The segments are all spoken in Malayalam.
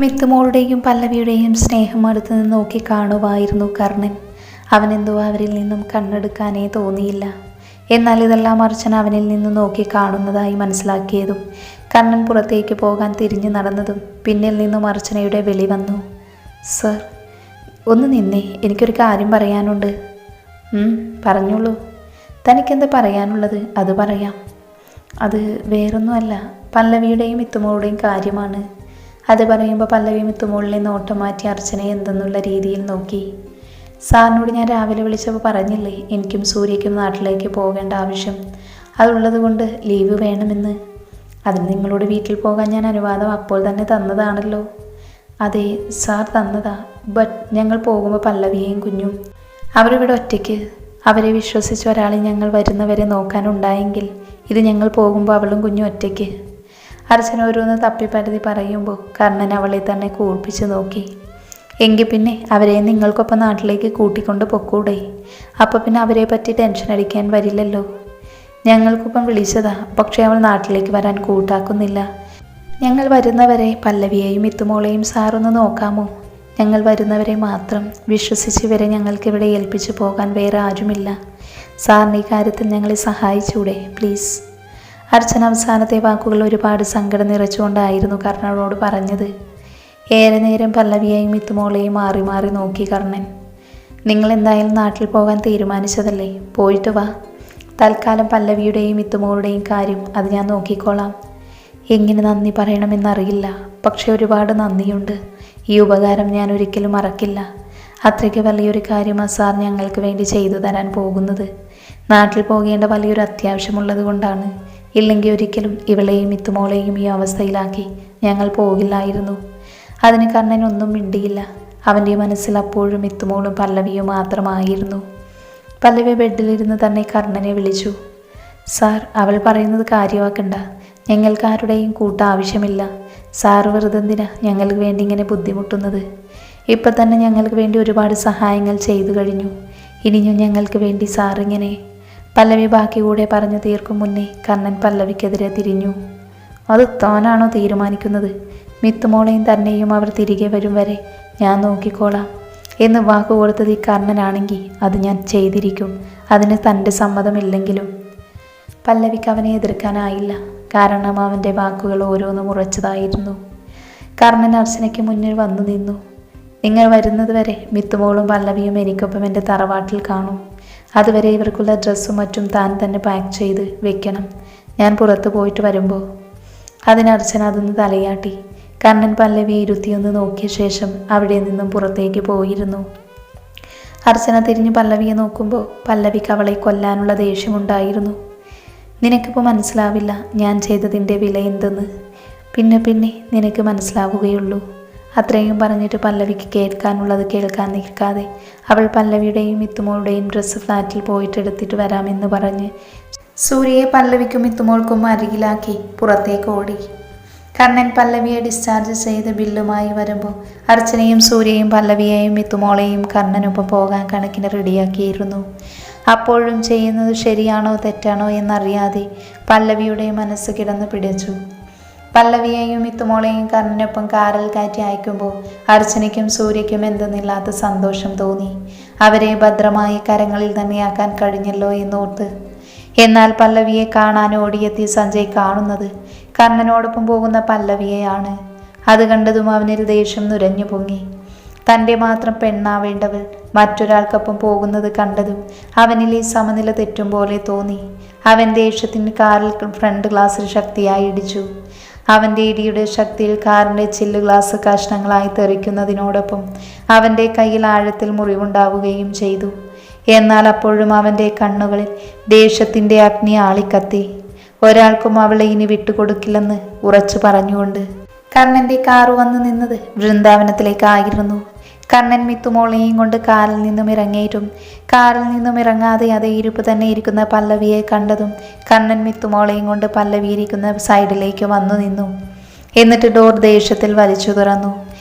മിത്തുമോളുടെയും പല്ലവിയുടെയും സ്നേഹം അടുത്ത് നിന്ന് നോക്കി കാണുമായിരുന്നു കർണൻ. അവനെന്തോ അവരിൽ നിന്നും കണ്ണെടുക്കാനേ തോന്നിയില്ല. എന്നാൽ ഇതെല്ലാം അർച്ചന അവനിൽ നിന്നും നോക്കി കാണുന്നതായി മനസ്സിലാക്കിയതും കർണൻ പുറത്തേക്ക് പോകാൻ തിരിഞ്ഞു നടന്നതും പിന്നിൽ നിന്നും അർച്ചനയുടെ വിളി വന്നു. സർ, ഒന്ന് നിന്നേ, എനിക്കൊരു കാര്യം പറയാനുണ്ട്. പറഞ്ഞോളൂ. തനിക്കെന്താ പറയാനുള്ളത്? അത് പറയാം. അത് വേറൊന്നുമല്ല, പല്ലവിയുടെയും മിത്തുമോളുടെയും കാര്യമാണ്. അത് പറയുമ്പോൾ പല്ലവി മിത്തുമോളിനെ നോട്ടം മാറ്റി അർച്ചനയെ എന്തെന്നുള്ള രീതിയിൽ നോക്കി. സാറിനോട് ഞാൻ രാവിലെ വിളിച്ചപ്പോൾ പറഞ്ഞില്ലേ എനിക്കും സൂര്യയ്ക്കും നാട്ടിലേക്ക് പോകേണ്ട ആവശ്യം അതുള്ളത് കൊണ്ട് ലീവ് വേണമെന്ന്. അതിന് നിങ്ങളോട് വീട്ടിൽ പോകാൻ ഞാൻ അനുവാദം അപ്പോൾ തന്നെ തന്നതാണല്ലോ. അതെ സാർ, തന്നതാ. ബട്ട് ഞങ്ങൾ പോകുമ്പോൾ പല്ലവിയെയും കുഞ്ഞും അവരിവിടെ ഒറ്റയ്ക്ക്. അവരെ വിശ്വസിച്ച് ഒരാളെ ഞങ്ങൾ വരുന്നവരെ നോക്കാനുണ്ടായെങ്കിൽ ഇത് ഞങ്ങൾ പോകുമ്പോൾ അവളും കുഞ്ഞും ഒറ്റയ്ക്ക്. അർച്ചന ഓരോന്ന് തപ്പിപ്പരതി പറയുമ്പോൾ കർണൻ അവളെ തന്നെ കൂർപ്പിച്ച് നോക്കി. എങ്കിൽ പിന്നെ അവരെ നിങ്ങൾക്കൊപ്പം നാട്ടിലേക്ക് കൂട്ടിക്കൊണ്ട് പൊക്കൂടെ? അപ്പോൾ പിന്നെ അവരെ പറ്റി ടെൻഷൻ അടിക്കാൻ വരില്ലല്ലോ. ഞങ്ങൾക്കൊപ്പം വിളിച്ചതാ, പക്ഷേ അവൾ നാട്ടിലേക്ക് വരാൻ കൂട്ടാക്കുന്നില്ല. ഞങ്ങൾ വരുന്നവരെ പല്ലവിയെയും മിത്തുമോളെയും സാറൊന്ന് നോക്കാമോ? ഞങ്ങൾ വരുന്നവരെ മാത്രം വിശ്വസിച്ച് ഇവരെ ഞങ്ങൾക്കിവിടെ ഏൽപ്പിച്ചു പോകാൻ വേറെ ആരുമില്ല. സാറിന് ഈ കാര്യത്തിൽ ഞങ്ങളെ സഹായിച്ചൂടെ പ്ലീസ്? അർച്ചന അവസാനത്തെ വാക്കുകൾ ഒരുപാട് സങ്കടം നിറച്ചുകൊണ്ടായിരുന്നു കർണനോട് പറഞ്ഞത്. ഏറെ നേരം പല്ലവിയെയും മിത്തുമോളെയും മാറി മാറി നോക്കി കർണൻ. നിങ്ങൾ എന്തായാലും നാട്ടിൽ പോകാൻ തീരുമാനിച്ചതല്ലേ, പോയിട്ട് വാ. തൽക്കാലം പല്ലവിയുടെയും മിത്തുമോളുടെയും കാര്യം അത് ഞാൻ നോക്കിക്കോളാം. എങ്ങനെ നന്ദി പറയണമെന്നറിയില്ല, പക്ഷെ ഒരുപാട് നന്ദിയുണ്ട്. ഈ ഉപകാരം ഞാൻ ഒരിക്കലും മറക്കില്ല. അത്രയ്ക്ക് വലിയൊരു കാര്യമാണ് സാർ ഞങ്ങൾക്ക് വേണ്ടി ചെയ്തു തരാൻ പോകുന്നത്. നാട്ടിൽ പോകേണ്ട വലിയൊരു അത്യാവശ്യമുള്ളത് കൊണ്ടാണ്. ഇല്ലെങ്കിൽ ഒരിക്കലും ഇവളെയും മിത്തുമോളെയും ഈ അവസ്ഥയിലാക്കി ഞങ്ങൾ പോകില്ലായിരുന്നു. അതിന് കർണൻ ഒന്നും മിണ്ടിയില്ല. അവൻ്റെ മനസ്സിൽ അപ്പോഴും മിത്തുമോളും പല്ലവിയും മാത്രമായിരുന്നു. പല്ലവി ബെഡിലിരുന്ന് തന്നെ കർണനെ വിളിച്ചു. സാർ, അവൾ പറയുന്നത് കാര്യമാക്കണ്ട. ഞങ്ങൾക്ക് ആരുടെയും കൂട്ട ആവശ്യമില്ല. സാർ വെറുതെന്തിനാ ഞങ്ങൾക്ക് വേണ്ടി ഇങ്ങനെ ബുദ്ധിമുട്ടുന്നത്? ഇപ്പം തന്നെ ഞങ്ങൾക്ക് വേണ്ടി ഒരുപാട് സഹായങ്ങൾ ചെയ്തു കഴിഞ്ഞു. ഇനിയും ഞങ്ങൾക്ക് വേണ്ടി സാർ ഇങ്ങനെ? പല്ലവി ബാക്കി കൂടെ പറഞ്ഞു തീർക്കും മുന്നേ കർണൻ പല്ലവിക്കെതിരെ തിരിഞ്ഞു. അത് താനാണോ തീരുമാനിക്കുന്നത്? മിത്തുമോളെയും തന്നെയും അവർ തിരികെ വരും വരെ ഞാൻ നോക്കിക്കോളാം എന്ന് വാക്ക് കൊടുത്തത് ഈ കർണനാണെങ്കിൽ അത് ഞാൻ ചെയ്തിരിക്കും, അതിന് തൻ്റെ സമ്മതമില്ലെങ്കിലും. പല്ലവിക്ക് അവനെ എതിർക്കാനായില്ല. കാരണം അവൻ്റെ വാക്കുകൾ ഓരോന്നും ഉറച്ചതായിരുന്നു. കർണൻ അർച്ചനയ്ക്ക് മുന്നിൽ വന്നു നിന്നു. നിങ്ങൾ വരുന്നത് വരെ മിത്തുമോളും പല്ലവിയും എനിക്കൊപ്പം എൻ്റെ തറവാട്ടിൽ കാണും. അതുവരെ ഇവർക്കുള്ള ഡ്രസ്സും മറ്റും താൻ തന്നെ പാക്ക് ചെയ്ത് വെക്കണം, ഞാൻ പുറത്തു പോയിട്ട് വരുമ്പോൾ. അതിന് അർച്ചന അതൊന്ന് തലയാട്ടി. കർണൻ പല്ലവിയെ ഇരുത്തിയൊന്ന് നോക്കിയ ശേഷം അവിടെ നിന്നും പുറത്തേക്ക് പോയിരുന്നു. അർച്ചന തിരിഞ്ഞ് പല്ലവിയെ നോക്കുമ്പോൾ പല്ലവിക്ക് അവളെ കൊല്ലാനുള്ള ദേഷ്യമുണ്ടായിരുന്നു. നിനക്കിപ്പോൾ മനസ്സിലാവില്ല ഞാൻ ചെയ്തതിൻ്റെ വില എന്തെന്ന്. പിന്നെ പിന്നെ നിനക്ക് മനസ്സിലാവുകയുള്ളൂ. അത്രയും പറഞ്ഞിട്ട് പല്ലവിക്ക് കേൾക്കാനുള്ളത് കേൾക്കാൻ നിൽക്കാതെ അവൾ പല്ലവിയുടെയും മിത്തുമോളുടെയും ഡ്രസ്സ് ഫ്ലാറ്റിൽ പോയിട്ട് എടുത്തിട്ട് വരാമെന്ന് പറഞ്ഞ് സൂര്യയെ പല്ലവിക്കും മിത്തുമോൾക്കും അരികിലാക്കി പുറത്തേക്ക് ഓടി. കർണൻ പല്ലവിയെ ഡിസ്ചാർജ് ചെയ്ത് ബില്ലുമായി വരുമ്പോൾ അർച്ചനയും സൂര്യയും പല്ലവിയെയും മിത്തുമോളെയും കർണനൊപ്പം പോകാൻ കണക്കിന് റെഡിയാക്കിയിരുന്നു. അപ്പോഴും ചെയ്യുന്നത് ശരിയാണോ തെറ്റാണോ എന്നറിയാതെ പല്ലവിയുടെ മനസ്സ് കിടന്ന് പിടിച്ചു. പല്ലവിയെയും മിത്തുമോളെയും കർണനൊപ്പം കാറിൽ കയറ്റി അയക്കുമ്പോൾ അർച്ചനയ്ക്കും സൂര്യയ്ക്കും എന്തെന്നില്ലാത്ത സന്തോഷം തോന്നി. അവരെ ഭദ്രമായി കരങ്ങളിൽ തന്നെയാക്കാൻ കഴിഞ്ഞല്ലോ എന്നോർത്ത്. എന്നാൽ പല്ലവിയെ കാണാൻ ഓടിയെത്തി സഞ്ജയ് കാണുന്നത് കർണനോടൊപ്പം പോകുന്ന പല്ലവിയെയാണ്. അത് കണ്ടതും അവനിൽ ദേഷ്യം നുരഞ്ഞു പൊങ്ങി. തൻ്റെ മാത്രം പെണ്ണാവേണ്ടവൾ മറ്റൊരാൾക്കൊപ്പം പോകുന്നത് കണ്ടതും അവനിൽ ഈ സമനില തെറ്റും പോലെ തോന്നി. അവൻ ദേഷ്യത്തിന് കാറിൽ ഫ്രണ്ട് ഗ്ലാസ്സിൽ ശക്തിയായി ഇടിച്ചു. അവൻ്റെ ഇടിയുടെ ശക്തിയിൽ കാറിൻ്റെ ചില്ല് ഗ്ലാസ് കഷ്ണങ്ങളായി തെറിക്കുന്നതിനോടൊപ്പം അവൻ്റെ കയ്യിൽ ആഴത്തിൽ മുറിവുണ്ടാവുകയും ചെയ്തു. എന്നാൽ അപ്പോഴും അവൻ്റെ കണ്ണുകളിൽ ദേഷ്യത്തിൻ്റെ അഗ്നി ആളിക്കത്തി. ഒരാൾക്കും അവളെ ഇനി വിട്ടുകൊടുക്കില്ലെന്ന് ഉറച്ചു പറഞ്ഞുകൊണ്ട് കർണൻ്റെ കാറ് വന്നു നിന്നത് വൃന്ദാവനത്തിലേക്കായിരുന്നു. കർണൻ മിത്തുമോളെയും കൊണ്ട് കാറിൽ നിന്നും ഇറങ്ങിയിട്ടും കാറിൽ നിന്നും ഇറങ്ങാതെ അതേ ഇരിപ്പ് തന്നെ ഇരിക്കുന്ന പല്ലവിയെ കണ്ടതും കർണൻ മിത്തുമോളെയും കൊണ്ട് പല്ലവി ഇരിക്കുന്ന സൈഡിലേക്ക് വന്നു നിന്നു. എന്നിട്ട് ഡോർ ദേഷ്യത്തിൽ വലിച്ചു തുറന്നു.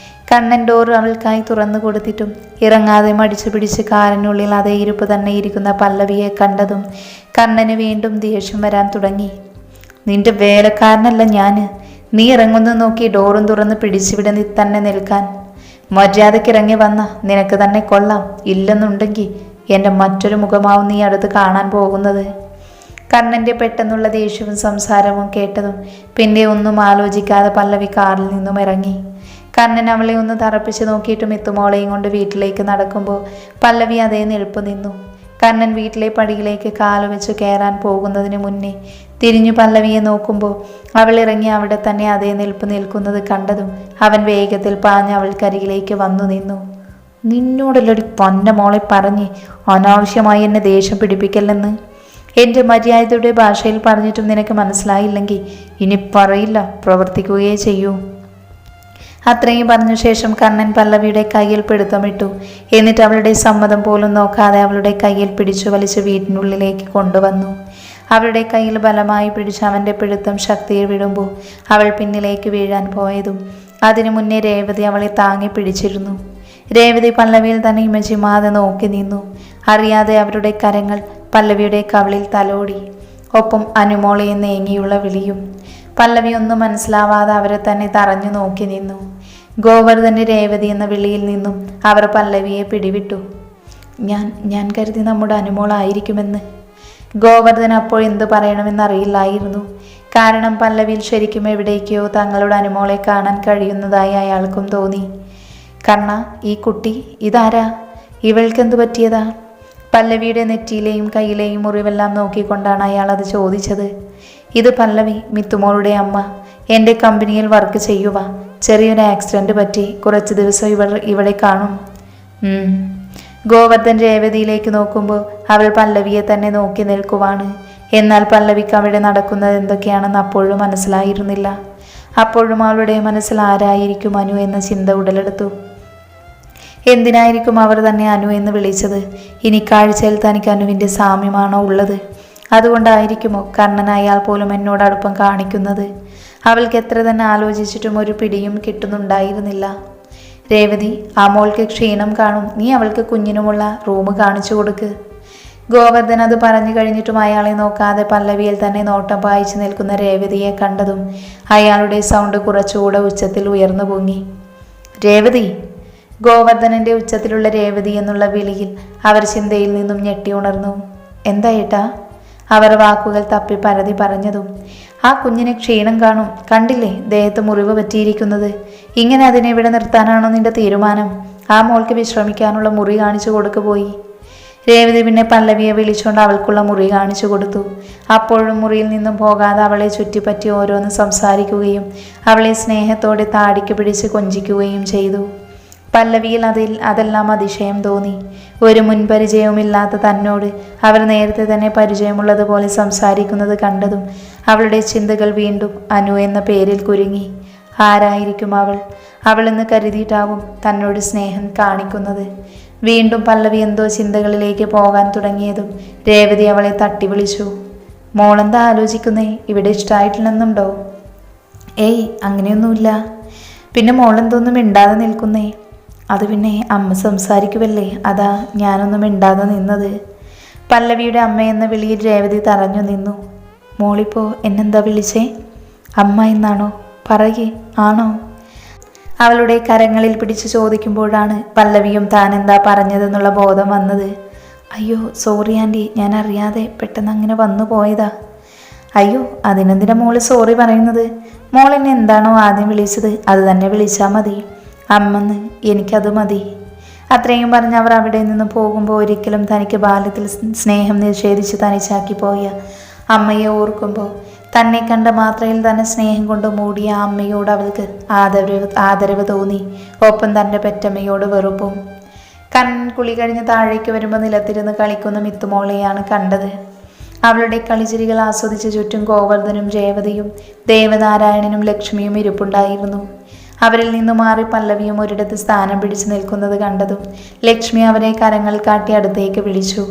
കർണൻ ഡോർ അവൾക്കായി തുറന്നു കൊടുത്തിട്ടും ഇറങ്ങാതെ മടിച്ചു പിടിച്ച് കാറിനുള്ളിൽ അതേ ഇരിപ്പ് തന്നെ ഇരിക്കുന്ന പല്ലവിയെ കണ്ടതും കർണന് വീണ്ടും ദേഷ്യം വരാൻ തുടങ്ങി. നിന്റെ വേലക്കാരനല്ല ഞാൻ, നീ ഇറങ്ങുന്നു നോക്കി ഡോറും തുറന്ന് പിടിച്ചിവിടെ തന്നെ നിൽക്കാൻ. മര്യാദയ്ക്ക് ഇറങ്ങി വന്ന നിനക്ക് തന്നെ കൊള്ളാം. ഇല്ലെന്നുണ്ടെങ്കിൽ എൻ്റെ മറ്റൊരു മുഖമാവും നീ അടുത്ത് കാണാൻ പോകുന്നത്. കർണൻ്റെ പെട്ടെന്നുള്ള ദേഷ്യവും സംസാരവും കേട്ടതും പിന്നെ ഒന്നും ആലോചിക്കാതെ പല്ലവി കാറിൽ നിന്നും ഇറങ്ങി. കർണൻ അവളെ ഒന്ന് തറപ്പിച്ച് നോക്കിയിട്ടും മിത്തുമോളെയും കൊണ്ട് വീട്ടിലേക്ക് നടക്കുമ്പോൾ പല്ലവി അതേ നിൽപ്പ് നിന്നു. കർണൻ വീട്ടിലെ പടിയിലേക്ക് കാലുവെച്ച് കയറാൻ പോകുന്നതിന് മുന്നേ തിരിഞ്ഞു പല്ലവിയെ നോക്കുമ്പോൾ അവൾ ഇറങ്ങി അവിടെ തന്നെ അതേ നിൽപ്പ് നിൽക്കുന്നത് കണ്ടതും അവൻ വേഗത്തിൽ പാഞ്ഞ് അവൾക്കരികിലേക്ക് വന്നു നിന്നു. നിന്നോടല്ലൊരു പൊന്ന മോളെ പറഞ്ഞ് അനാവശ്യമായി എന്നെ ദേഷ്യം പിടിപ്പിക്കല്ലെന്ന്. എൻ്റെ മര്യാദയുടെ ഭാഷയിൽ പറഞ്ഞിട്ടും നിനക്ക് മനസ്സിലായില്ലെങ്കിൽ ഇനി പറയില്ല, പ്രവർത്തിക്കുകയേ ചെയ്യൂ. അത്രയും പറഞ്ഞ ശേഷം കർണൻ പല്ലവിയുടെ കയ്യിൽ പിടുത്തമിട്ടു. എന്നിട്ട് അവളുടെ സമ്മതം പോലും നോക്കാതെ അവളുടെ കയ്യിൽ പിടിച്ചു വലിച്ച് വീട്ടിനുള്ളിലേക്ക് കൊണ്ടുവന്നു. അവളുടെ കയ്യിൽ ബലമായി പിടിച്ച് അവൻ്റെ പിടുത്തം ശക്തിയിൽ വിടുമ്പോൾ അവൾ പിന്നിലേക്ക് വീഴാൻ പോയതും അതിനു മുന്നേ രേവതി അവളെ താങ്ങി പിടിച്ചിരുന്നു. രേവതി പല്ലവിയിൽ തന്നെ ഇമജിമാതെ നോക്കി നിന്നു. അറിയാതെ അവരുടെ കരങ്ങൾ പല്ലവിയുടെ കവിളിൽ തലോടി. ഒപ്പം അനുമോളെ നേങ്ങിയുള്ള വിളിയും. പല്ലവി ഒന്നും മനസ്സിലാവാതെ അവരെ തന്നെ തറഞ്ഞു നോക്കി നിന്നു. ഗോവർദ്ധൻ്റെ രേവതി എന്ന വിളിയിൽ നിന്നും അവർ പല്ലവിയെ പിടിവിട്ടു. ഞാൻ കരുതി നമ്മുടെ അനുമോളായിരിക്കുമെന്ന്. ഗോവർദ്ധൻ അപ്പോൾ എന്തു പറയണമെന്നറിയില്ലായിരുന്നു. കാരണം പല്ലവിയിൽ ശരിക്കും എവിടേക്കോ തങ്ങളുടെ അനുമോളെ കാണാൻ കഴിയുന്നതായി അയാൾക്കും തോന്നി. കർണ, ഈ കുട്ടി ഇതാരാ? ഇവൾക്കെന്തു പറ്റിയതാ? പല്ലവിയുടെ നെറ്റിയിലെയും കയ്യിലെയും മുറിവെല്ലാം നോക്കിക്കൊണ്ടാണ് അയാൾ അത് ചോദിച്ചത്. ഇത് പല്ലവി, മിത്തുമോളുടെ അമ്മ. എൻ്റെ കമ്പനിയിൽ വർക്ക് ചെയ്യുക. ചെറിയൊരു ആക്സിഡൻറ്റ് പറ്റി കുറച്ച് ദിവസം ഇവിടെ കാണും. ഗോവർദ്ധൻ രേവതിയിലേക്ക് നോക്കുമ്പോൾ അവൾ പല്ലവിയെ തന്നെ നോക്കി നിൽക്കുവാണ്. എന്നാൽ പല്ലവിക്ക് അവിടെ നടക്കുന്നത് എന്തൊക്കെയാണെന്ന് അപ്പോഴും മനസ്സിലായിരുന്നില്ല. അപ്പോഴും അവളുടെ മനസ്സിൽ ആരായിരിക്കും അനു എന്ന ചിന്ത ഉടലെടുത്തു. എന്തിനായിരിക്കും അവർ തന്നെ അനു എന്ന് വിളിച്ചത്? ഇനി കാഴ്ചയിൽ തനിക്ക് അനുവിൻ്റെ സാമ്യമാണോ ഉള്ളത്? അതുകൊണ്ടായിരിക്കുമോ കർണൻ അയാൾ പോലും എന്നോട് അടുപ്പം കാണിക്കുന്നത്? അവൾക്ക് എത്ര തന്നെ ആലോചിച്ചിട്ടും ഒരു പിടിയും കിട്ടുന്നുണ്ടായിരുന്നില്ല. രേവതി, ആ മോൾക്ക് ക്ഷീണം കാണും. നീ അവൾക്ക് കുഞ്ഞിനുമുള്ള റൂം കാണിച്ചു കൊടുക്ക്. ഗോവർദ്ധൻ അത് പറഞ്ഞു കഴിഞ്ഞിട്ടും അയാളെ നോക്കാതെ പല്ലവിയിൽ തന്നെ നോട്ടം പായിച്ചു നിൽക്കുന്ന രേവതിയെ കണ്ടതും അയാളുടെ സൗണ്ട് കുറച്ചുകൂടെ ഉച്ചത്തിൽ ഉയർന്നു പൊങ്ങി. രേവതി! ഗോവർദ്ധനൻ്റെ ഉച്ചത്തിലുള്ള രേവതി എന്നുള്ള വിളിയിൽ അവർ ചിന്തയിൽ നിന്നും ഞെട്ടി ഉണർന്നു. എന്താ ഏട്ടാ? അവർ വാക്കുകൾ തപ്പി പരതി പറഞ്ഞതും. ആ കുഞ്ഞിന് ക്ഷീണം കാണും. കണ്ടില്ലേ ദേഹത്ത് മുറിവ് പറ്റിയിരിക്കുന്നത്. ഇങ്ങനെ അതിനെ ഇവിടെ നിർത്താനാണോ നിന്റെ തീരുമാനം? ആ മോൾക്ക് വിശ്രമിക്കാനുള്ള മുറി കാണിച്ചു കൊടുക്കു പോയി. രേവതി പിന്നെ പല്ലവിയെ വിളിച്ചുകൊണ്ട് അവൾക്കുള്ള മുറി കാണിച്ചു കൊടുത്തു. അപ്പോഴും മുറിയിൽ നിന്നും പോകാതെ അവളെ ചുറ്റിപ്പറ്റി ഓരോന്ന് സംസാരിക്കുകയും അവളെ സ്നേഹത്തോടെ താടിക്ക് പിടിച്ച് കൊഞ്ചിക്കുകയും ചെയ്തു. പല്ലവിയിൽ അതെല്ലാം അതിശയം തോന്നി. ഒരു മുൻപരിചയവുമില്ലാത്ത തന്നോട് അവർ നേരത്തെ തന്നെ പരിചയമുള്ളതുപോലെ സംസാരിക്കുന്നത് കണ്ടതും അവളുടെ ചിന്തകൾ വീണ്ടും അനു എന്ന പേരിൽ കുരുങ്ങി. ആരായിരിക്കും അവളെന്ന് കരുതിയിട്ടാവും തന്നോട് സ്നേഹം കാണിക്കുന്നത്. വീണ്ടും പല്ലവി എന്തോ ചിന്തകളിലേക്ക് പോകാൻ തുടങ്ങിയതും രേവതി അവളെ തട്ടി വിളിച്ചു. മോളെന്താ ആലോചിക്കുന്നേ? ഇവിടെ ഇഷ്ടമായിട്ടില്ലെന്നുണ്ടോ? ഏയ്, അങ്ങനെയൊന്നുമില്ല. പിന്നെ മോളെന്തോന്നും മിണ്ടാതെ നിൽക്കുന്നേ? അത് പിന്നെ അമ്മ സംസാരിക്കുമല്ലേ, അതാ ഞാനൊന്നും മിണ്ടാതെ നിന്നത്. പല്ലവിയുടെ അമ്മ എന്ന വിളിയിൽ രേവതി തറഞ്ഞു നിന്നു. മോളിപ്പോ എന്നെന്താ വിളിച്ചേ? അമ്മ എന്നാണോ? പറയേ, ആണോ? അവളുടെ കരങ്ങളിൽ പിടിച്ചു ചോദിക്കുമ്പോഴാണ് പല്ലവിയും താൻ എന്താ പറഞ്ഞതെന്നുള്ള ബോധം വന്നത്. അയ്യോ സോറി ആൻറ്റി, ഞാൻ അറിയാതെ പെട്ടെന്ന് അങ്ങനെ വന്നു പോയതാ. അയ്യോ, അതിനെന്തിനാ മോള് സോറി പറയുന്നത്? മോൾ എന്നെ എന്താണോ ആദ്യം വിളിച്ചത് അത് തന്നെ വിളിച്ചാൽ മതി. അമ്മന്ന് എനിക്കത് മതി. അത്രയും പറഞ്ഞ് അവർ അവിടെ നിന്ന് പോകുമ്പോൾ ഒരിക്കലും തനിക്ക് ബാല്യത്തിൽ സ്നേഹം നിഷേധിച്ച് തനിച്ചാക്കി പോയ അമ്മയെ ഓർക്കുമ്പോൾ തന്നെ കണ്ട മാത്രയിൽ തന്നെ സ്നേഹം കൊണ്ട് മൂടിയ ആ അമ്മയോട് അവൾക്ക് ആദരവ് തോന്നി. ഒപ്പം തൻ്റെ പെറ്റമ്മയോട് വെറുപ്പും. കണ്ണൻ കുളി കഴിഞ്ഞ് താഴേക്ക് വരുമ്പോൾ നിലത്തിരുന്ന് കളിക്കുന്ന മിത്തുമോളെയാണ് കണ്ടത്. അവളുടെ കളിച്ചിരികൾ ആസ്വദിച്ച് ചുറ്റും ഗോവർദ്ധനും രേവതിയും ദേവനാരായണനും ലക്ഷ്മിയും ഇരിപ്പുണ്ടായിരുന്നു. അവരിൽ നിന്നു മാറി പല്ലവിയും ഒരിടത്ത് സ്ഥാനം പിടിച്ചു നിൽക്കുന്നത് കണ്ടതും ലക്ഷ്മി അവരെ കരങ്ങൾ കാട്ടി അടുത്തേക്ക് വിളിച്ചു.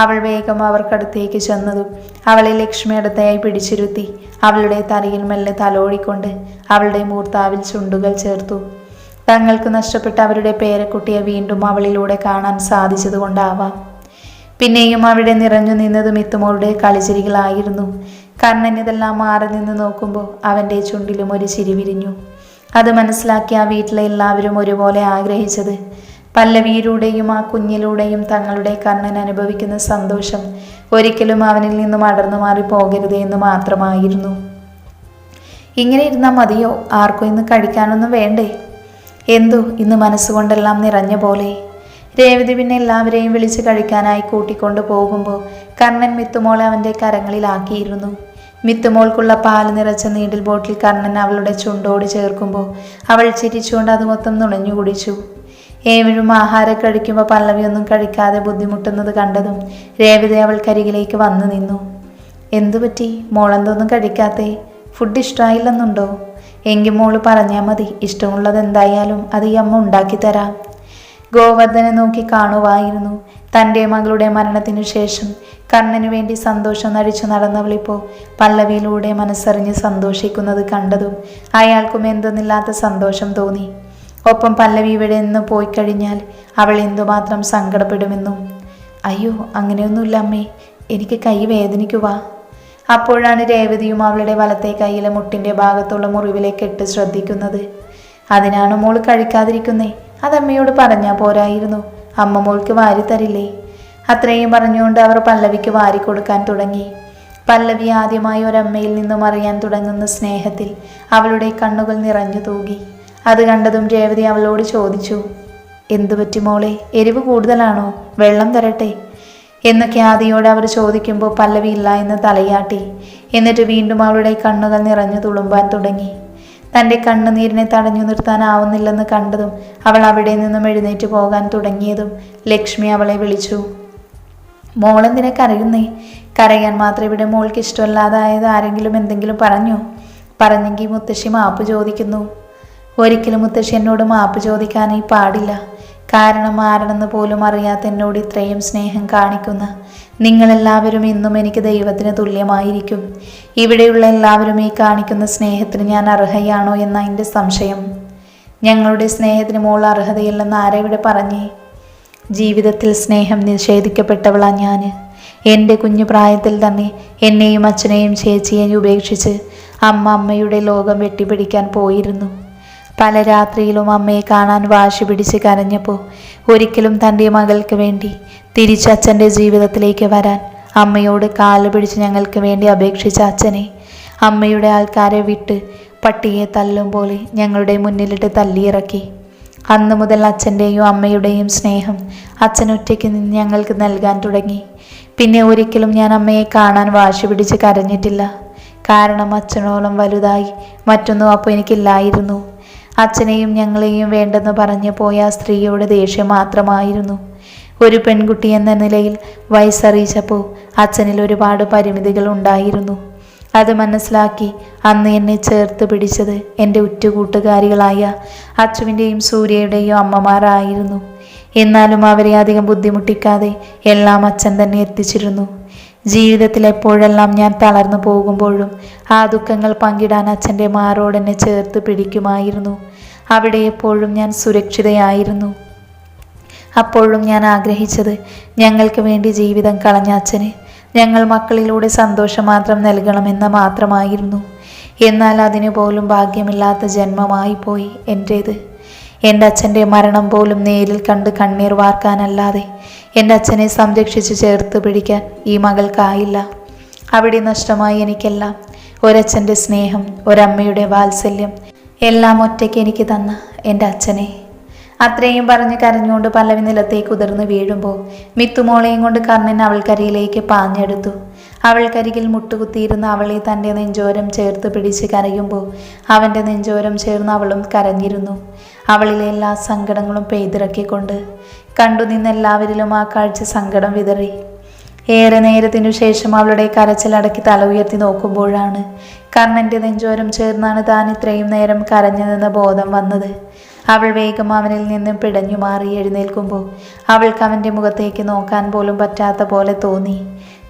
അവൾ വേഗം അവർക്കടുത്തേക്ക് ചെന്നതും അവളെ ലക്ഷ്മി അടുത്തായി പിടിച്ചിരുത്തി അവളുടെ തലയിൽ മെല്ലെ തലോടിക്കൊണ്ട് അവളുടെ മൂർത്താവിൽ ചുണ്ടുകൾ ചേർത്തു. തങ്ങൾക്ക് നഷ്ടപ്പെട്ട അവരുടെ പേരക്കുട്ടിയെ വീണ്ടും അവളിലൂടെ കാണാൻ സാധിച്ചതുകൊണ്ടാവാം. പിന്നെയും അവിടെ നിറഞ്ഞു നിന്നത് മിത്തുമോളുടെ കളിച്ചിരികളായിരുന്നു. കർണൻ ഇതെല്ലാം മാറി നിന്ന് നോക്കുമ്പോൾ അവൻ്റെ ചുണ്ടിലും ഒരു ചിരി വിരിഞ്ഞു. അത് മനസ്സിലാക്കി ആ വീട്ടിലെ എല്ലാവരും ഒരുപോലെ ആഗ്രഹിച്ചത് പല്ലവിയിലൂടെയും ആ കുഞ്ഞിലൂടെയും തങ്ങളുടെ കർണൻ അനുഭവിക്കുന്ന സന്തോഷം ഒരിക്കലും അവനിൽ നിന്നും അടർന്നു മാറി പോകരുത് എന്ന് മാത്രമായിരുന്നു. ഇങ്ങനെ ഇരുന്നാൽ മതിയോ? ആർക്കും ഇന്ന് കഴിക്കാനൊന്നും വേണ്ടേ? എന്തോ ഇന്ന് മനസ്സുകൊണ്ടെല്ലാം നിറഞ്ഞ പോലെ. രേവതി പിന്നെ എല്ലാവരെയും വിളിച്ച് കഴിക്കാനായി കൂട്ടിക്കൊണ്ടു പോകുമ്പോൾ കർണൻ മിത്തുമോളെ അവൻ്റെ കരങ്ങളിലാക്കിയിരുന്നു. മിത്തുമോൾക്കുള്ള പാല് നിറച്ച നീഡിൽ ബോട്ടിൽ കർണൻ അവളുടെ ചുണ്ടോട് ചേർക്കുമ്പോൾ അവൾ ചിരിച്ചുകൊണ്ട് അത് മൊത്തം നുണഞ്ഞു കുടിച്ചു. ഏവരും ആഹാരം കഴിക്കുമ്പോൾ പല്ലവിയൊന്നും കഴിക്കാതെ ബുദ്ധിമുട്ടുന്നത് കണ്ടതും രേവതി അവൾക്കരികിലേക്ക് വന്നു നിന്നു. എന്തു പറ്റി? മോളെന്തൊന്നും കഴിക്കാത്തേ? ഫുഡ് ഇഷ്ടമായില്ലെന്നുണ്ടോ? എങ്കിൽ മോള് പറഞ്ഞാൽ മതി, ഇഷ്ടമുള്ളത് എന്തായാലും അത് ഈ അമ്മ ഉണ്ടാക്കി തരാം. ഗോവർദ്ധനെ നോക്കി കാണുവായിരുന്നു. തൻ്റെ മകളുടെ മരണത്തിനു ശേഷം കർണനു വേണ്ടി സന്തോഷം നടിച്ചു നടന്നവളിപ്പോൾ പല്ലവിയിലൂടെ മനസ്സറിഞ്ഞ് സന്തോഷിക്കുന്നത് കണ്ടതും അയാൾക്കും എന്തെന്നില്ലാത്ത സന്തോഷം തോന്നി. ഒപ്പം പല്ലവി ഇവിടെ നിന്ന് പോയി കഴിഞ്ഞാൽ അവൾ എന്തുമാത്രം സങ്കടപ്പെടുമെന്നും. അയ്യോ, അങ്ങനെയൊന്നുമില്ല അമ്മേ, എനിക്ക് കൈ വേദനിക്കുവാ. അപ്പോഴാണ് രേവതിയും അവളുടെ വലത്തെ കൈയിലെ മുട്ടിൻ്റെ ഭാഗത്തുള്ള മുറിവിലെ കെട്ട് ശ്രദ്ധിക്കുന്നത്. അതിനാണ് മോള് കഴിക്കാതിരിക്കുന്നേ? അതമ്മയോട് പറഞ്ഞാൽ പോരായിരുന്നു? അമ്മ മോൾക്ക് വാരി തരില്ലേ? അത്രയും പറഞ്ഞുകൊണ്ട് അവർ പല്ലവിക്ക് വാരി കൊടുക്കാൻ തുടങ്ങി. പല്ലവി ആദ്യമായി ഒരമ്മയിൽ നിന്നും അറിയാൻ തുടങ്ങുന്ന സ്നേഹത്തിൽ അവളുടെ കണ്ണുകൾ നിറഞ്ഞു തൂകി. അത് കണ്ടതും രേവതി അവളോട് ചോദിച്ചു, എന്തു പറ്റി മോളെ? എരിവ് കൂടുതലാണോ? വെള്ളം തരട്ടെ എന്നൊക്കെ ആദിയോട് അവർ ചോദിക്കുമ്പോൾ പല്ലവി ഇല്ല എന്ന് തലയാട്ടി. എന്നിട്ട് വീണ്ടും അവളുടെ കണ്ണുകൾ നിറഞ്ഞു തുളുമ്പാൻ തുടങ്ങി. തൻ്റെ കണ്ണുനീരിനെ തടഞ്ഞു നിർത്താനാവുന്നില്ലെന്ന് കണ്ടതും അവൾ അവിടെ നിന്നും എഴുന്നേറ്റ് പോകാൻ തുടങ്ങിയതും ലക്ഷ്മി അവളെ വിളിച്ചു. മോളെന്തിനെ കരയുന്നേ? കരയാൻ മാത്രം ഇവിടെ മോൾക്ക് ഇഷ്ടമല്ലാതായത് ആരെങ്കിലും എന്തെങ്കിലും പറഞ്ഞോ? പറഞ്ഞെങ്കിൽ മുത്തശ്ശി മാപ്പ് ചോദിക്കുന്നു. ഒരിക്കലും മുത്തശ്ശി എന്നോട് മാപ്പ് ചോദിക്കാനായി പാടില്ല. കാരണം ആരാണെന്ന് പോലും അറിയാത്ത എന്നോട് ഇത്രയും സ്നേഹം കാണിക്കുന്ന നിങ്ങളെല്ലാവരും ഇന്നും എനിക്ക് ദൈവത്തിന് തുല്യമായിരിക്കും. ഇവിടെയുള്ള എല്ലാവരും ഈ കാണിക്കുന്ന സ്നേഹത്തിന് ഞാൻ അർഹയാണോ എന്ന എൻ്റെ സംശയം. ഞങ്ങളുടെ സ്നേഹത്തിന് മോൾ അർഹതയില്ലെന്ന് ആരെ ഇവിടെ പറഞ്ഞേ? ജീവിതത്തിൽ സ്നേഹം നിഷേധിക്കപ്പെട്ടവളാ ഞാൻ. എൻ്റെ കുഞ്ഞു പ്രായത്തിൽ തന്നെ എന്നെയും അച്ഛനെയും ചേച്ചിയെയും ഉപേക്ഷിച്ച് അമ്മയുടെ ലോകം വെട്ടിപ്പിടിക്കാൻ പോയിരുന്നു. പല രാത്രിയിലും അമ്മയെ കാണാൻ വാശി പിടിച്ച് കരഞ്ഞപ്പോൾ ഒരിക്കലും തൻ്റെ മകൾക്ക് വേണ്ടി തിരിച്ചച്ഛൻ്റെ ജീവിതത്തിലേക്ക് വരാൻ അമ്മയോട് കാല് പിടിച്ച് ഞങ്ങൾക്ക് വേണ്ടി അപേക്ഷിച്ച അച്ഛനെ അമ്മയുടെ ആൾക്കാരെ വിട്ട് പട്ടിയെ തല്ലും പോലെ ഞങ്ങളുടെ മുന്നിലിട്ട് തല്ലിയിറക്കി. അന്ന് മുതൽ അച്ഛൻ്റെയും അമ്മയുടെയും സ്നേഹം അച്ഛനൊറ്റയ്ക്ക് നിന്ന് ഞങ്ങൾക്ക് നൽകാൻ തുടങ്ങി. പിന്നെ ഒരിക്കലും ഞാൻ അമ്മയെ കാണാൻ വാശി പിടിച്ച് കരഞ്ഞിട്ടില്ല. കാരണം അച്ഛനോളം വലുതായി മറ്റൊന്നും അപ്പോൾ എനിക്കില്ലായിരുന്നു. അച്ഛനെയും ഞങ്ങളെയും വേണ്ടെന്ന് പറഞ്ഞു പോയ ആ സ്ത്രീയോട് ദേഷ്യം മാത്രമായിരുന്നു. ഒരു പെൺകുട്ടി എന്ന നിലയിൽ വയസ്സറിയിച്ചപ്പോൾ അച്ഛനിൽ ഒരുപാട് പരിമിതികൾ ഉണ്ടായിരുന്നു. അത് മനസ്സിലാക്കി അന്ന് എന്നെ ചേർത്ത് പിടിച്ചത് എൻ്റെ ഉറ്റുകൂട്ടുകാരികളായ അച്ചുവിൻ്റെയും സൂര്യയുടെയും അമ്മമാരായിരുന്നു. എന്നാലും അവരെ അധികം ബുദ്ധിമുട്ടിക്കാതെ എല്ലാം അച്ഛൻ തന്നെ എത്തിച്ചിരുന്നു. ജീവിതത്തിൽ എപ്പോഴെല്ലാം ഞാൻ തളർന്നു പോകുമ്പോഴും ആ ദുഃഖങ്ങൾ പങ്കിടാൻ അച്ഛൻ്റെ മാറോടെന്നെ ചേർത്ത് പിടിക്കുമായിരുന്നു. അവിടെ എപ്പോഴും ഞാൻ സുരക്ഷിതയായിരുന്നു. അപ്പോഴും ഞാൻ ആഗ്രഹിച്ചത് ഞങ്ങൾക്ക് വേണ്ടി ജീവിതം കളഞ്ഞ അച്ഛന് ഞങ്ങൾ മക്കളിലൂടെ സന്തോഷം മാത്രം നൽകണമെന്ന് മാത്രമായിരുന്നു. എന്നാൽ അതിനു പോലും ഭാഗ്യമില്ലാത്ത ജന്മമായി പോയി എൻ്റേത്. എൻ്റെ അച്ഛൻ്റെ മരണം പോലും നേരിൽ കണ്ട് കണ്ണീർ വാർക്കാനല്ലാതെ എൻ്റെ അച്ഛനെ സംരക്ഷിച്ച് ചേർത്ത് പിടിക്കാൻ ഈ മകൾക്കായില്ല. അവിടെ നഷ്ടമായി എനിക്കെല്ലാം. ഒരച്ഛൻ്റെ സ്നേഹം, ഒരമ്മയുടെ വാത്സല്യം എല്ലാം ഒറ്റയ്ക്ക് എനിക്ക് തന്ന എൻ്റെ അച്ഛനെ. അത്രയും പറഞ്ഞ് കരഞ്ഞുകൊണ്ട് പല്ലവി നിലത്തേക്ക് ഉതിർന്ന് വീഴുമ്പോൾ മിത്തുമോളെയും കൊണ്ട് കർണൻ അവൾക്കരിയിലേക്ക് പാഞ്ഞെടുത്തു. അവൾക്കരികിൽ മുട്ടുകുത്തിയിരുന്ന അവളെ തൻ്റെ നെഞ്ചോരം ചേർത്ത് പിടിച്ച് കരയുമ്പോൾ അവൻ്റെ നെഞ്ചോരം ചേർന്ന് അവളും കരഞ്ഞിരുന്നു. അവളിലെ എല്ലാ സങ്കടങ്ങളും പെയ്തിറക്കിക്കൊണ്ട് കണ്ടുനിന്നെല്ലാവരിലും ആ കാഴ്ച സങ്കടം വിതറി. ഏറെ നേരത്തിനു ശേഷം അവളുടെ കരച്ചിലടക്കി തല ഉയർത്തി നോക്കുമ്പോഴാണ് കർണൻ്റെ നെഞ്ചോരം ചേർന്നാണ് താൻ ഇത്രയും നേരം കരഞ്ഞതെന്ന ബോധം വന്നത്. അവൾ വേഗം അവനിൽ നിന്നും പിടഞ്ഞു മാറി എഴുന്നേൽക്കുമ്പോൾ അവൾക്ക് അവൻ്റെ മുഖത്തേക്ക് നോക്കാൻ പോലും പറ്റാത്ത പോലെ തോന്നി.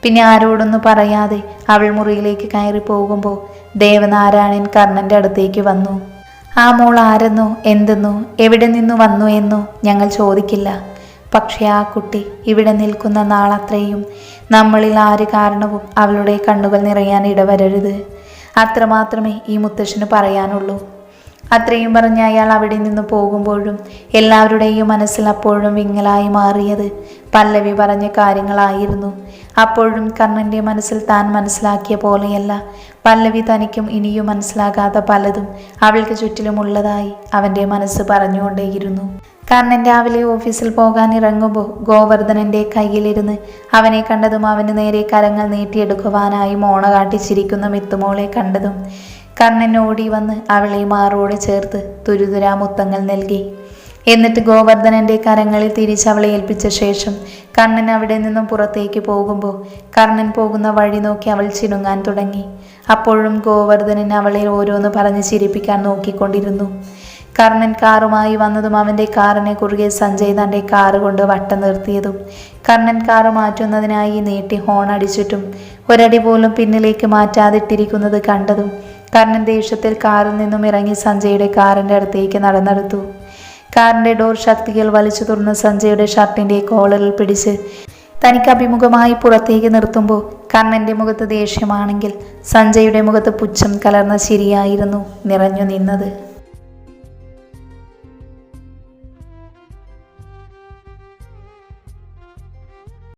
പിന്നെ ആരോടൊന്നും പറയാതെ അവൾ മുറിയിലേക്ക് കയറി പോകുമ്പോൾ ദേവനാരായണൻ കർണൻ്റെ അടുത്തേക്ക് വന്നു. ആ മോൾ ആരെന്നോ എന്തെന്നോ എവിടെ നിന്നു വന്നു എന്നോ ഞങ്ങൾ ചോദിക്കില്ല. പക്ഷേ ആ കുട്ടി ഇവിടെ നിൽക്കുന്ന നാളത്രയും നമ്മളിൽ ആര് കാരണവും അവളുടെ കണ്ണുകൾ നിറയാൻ ഇടവരരുത്. അത്രമാത്രമേ ഈ മുത്തശ്ശന് പറയാനുള്ളൂ. അത്രയും പറഞ്ഞ് അയാൾ അവിടെ നിന്ന് പോകുമ്പോഴും എല്ലാവരുടെയും മനസ്സിൽ അപ്പോഴും വിങ്ങലായി മാറിയത് പല്ലവി പറഞ്ഞ കാര്യങ്ങളായിരുന്നു. അപ്പോഴും കർണൻ്റെ മനസ്സിൽ താൻ മനസ്സിലാക്കിയ പോലെയല്ല, പല്ലവി തനിക്കും ഇനിയും മനസ്സിലാകാത്ത പലതും അവൾക്ക് ചുറ്റിലുമുള്ളതായി അവൻ്റെ മനസ്സ് പറഞ്ഞുകൊണ്ടേയിരുന്നു. കർണൻ രാവിലെ ഓഫീസിൽ പോകാൻ ഇറങ്ങുമ്പോൾ ഗോവർദ്ധനൻ്റെ കയ്യിലിരുന്ന് അവനെ കണ്ടതും അവന് നേരെ കരങ്ങൾ നീട്ടിയെടുക്കുവാനായി മോണ കാട്ടിച്ചിരിക്കുന്ന മിത്തുമോളെ കണ്ടതും കർണൻ ഓടി വന്ന് അവളെ മാറോട് ചേർത്ത് തുരുതുരാ മുത്തങ്ങൾ നൽകി. എന്നിട്ട് ഗോവർദ്ധനൻ്റെ കരങ്ങളിൽ തിരിച്ചവളെ ഏൽപ്പിച്ച ശേഷം കർണൻ അവിടെ നിന്നും പുറത്തേക്ക് പോകുമ്പോൾ കർണൻ പോകുന്ന വഴി നോക്കി അവൾ ചിണുങ്ങാൻ തുടങ്ങി. അപ്പോഴും ഗോവർദ്ധനൻ അവളെ ഓരോന്ന് പറഞ്ഞ് ചിരിപ്പിക്കാൻ നോക്കിക്കൊണ്ടിരുന്നു. കർണൻ കാറുമായി വന്നതും അവൻ്റെ കാറിനെ കുറുകെ സഞ്ജയ് തൻ്റെ കാറ് കൊണ്ട് വട്ടം നിർത്തിയതും കർണൻ കാറ് മാറ്റുന്നതിനായി നീട്ടി ഹോൺ അടിച്ചിട്ടും ഒരടി പോലും പിന്നിലേക്ക് മാറ്റാതിട്ടിരിക്കുന്നത് കണ്ടതും കർണൻ ദേഷ്യത്തിൽ കാറിൽ നിന്നും ഇറങ്ങി സഞ്ജയുടെ കാറിൻ്റെ അടുത്തേക്ക് നടന്നെടുത്തു. കാറിൻ്റെ ഡോർ ശക്തികൾ വലിച്ചു തുറന്ന് സഞ്ജയുടെ ഷർട്ടിൻ്റെ കോളറിൽ പിടിച്ച് തനിക്ക് അഭിമുഖമായി പുറത്തേക്ക് നിർത്തുമ്പോൾ കർണൻ്റെ മുഖത്ത് ദേഷ്യമാണെങ്കിൽ സഞ്ജയുടെ മുഖത്ത് പുച്ഛം കലർന്ന ചിരിയായിരുന്നു നിറഞ്ഞു നിന്നത്.